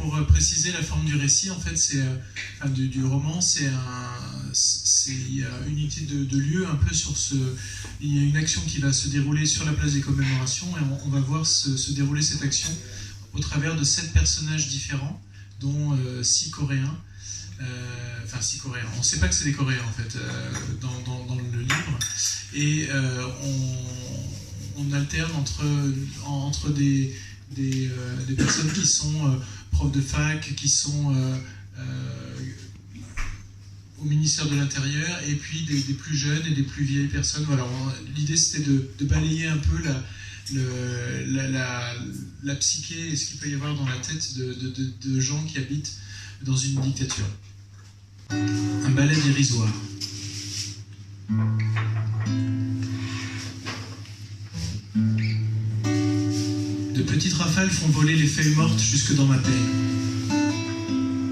pour préciser la forme du récit, en fait, du roman, il y a une unité de lieu un peu sur ce... Il y a une action qui va se dérouler sur la place des commémorations et on va voir se dérouler cette action au travers de 7 personnages différents, dont 6 Coréens. 6 Coréens. On ne sait pas que c'est des Coréens, en fait, dans le livre. Et on alterne entre des personnes qui sont profs de fac, qui sont au ministère de l'Intérieur, et puis des plus jeunes et des plus vieilles personnes. Voilà, l'idée c'était de balayer un peu la psyché et ce qu'il peut y avoir dans la tête de gens qui habitent dans une dictature. Un balai dérisoire. De petites rafales font voler les feuilles mortes jusque dans ma paix.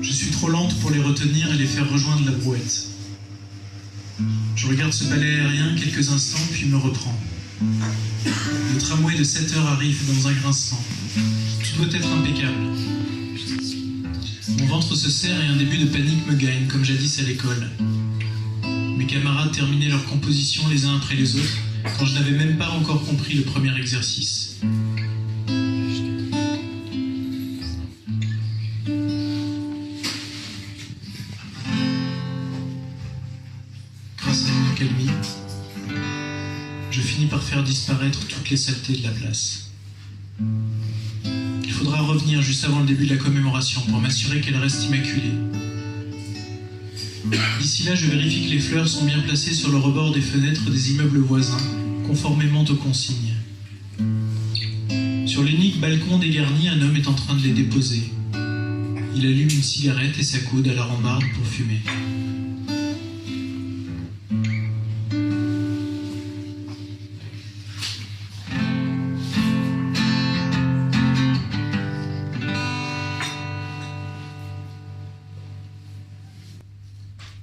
Je suis trop lente pour les retenir et les faire rejoindre la brouette. Je regarde ce balai aérien quelques instants, puis me reprends. Le tramway de 7 heures arrive dans un grincement. Tout doit être impeccable. Mon ventre se serre et un début de panique me gagne, comme jadis à l'école. Mes camarades terminaient leur composition les uns après les autres, quand je n'avais même pas encore compris le premier exercice. Grâce à une accalmie, je finis par faire disparaître toutes les saletés de la place. Il faudra revenir juste avant le début de la commémoration pour m'assurer qu'elle reste immaculée. D'ici là, je vérifie que les fleurs sont bien placées sur le rebord des fenêtres des immeubles voisins, conformément aux consignes. Sur l'unique balcon dégarni, un homme est en train de les déposer. Il allume une cigarette et s'accoude à la rambarde pour fumer.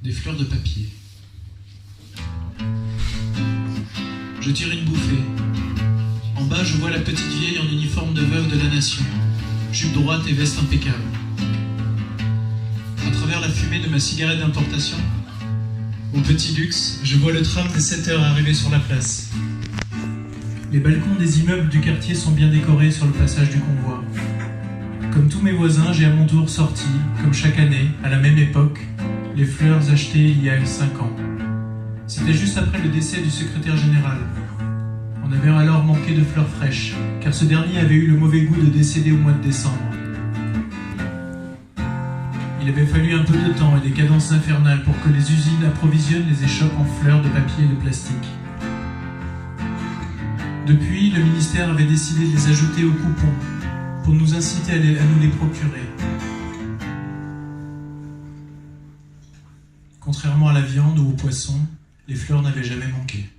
Des fleurs de papier. Je tire une bouffée. En bas, je vois la petite vieille en uniforme de veuve de la nation, jupe droite et veste impeccable. À travers la fumée de ma cigarette d'importation, au petit luxe, je vois le tram des 7 heures arriver sur la place. Les balcons des immeubles du quartier sont bien décorés sur le passage du convoi. Comme tous mes voisins, j'ai à mon tour sorti, comme chaque année, à la même époque, les fleurs achetées il y a 5 ans. C'était juste après le décès du secrétaire général. On avait alors manqué de fleurs fraîches, car ce dernier avait eu le mauvais goût de décéder au mois de décembre. Il avait fallu un peu de temps et des cadences infernales pour que les usines approvisionnent les échoppes en fleurs de papier et de plastique. Depuis, le ministère avait décidé de les ajouter au coupon, pour nous inciter à nous les procurer. Contrairement à la viande ou au poisson, les fleurs n'avaient jamais manqué.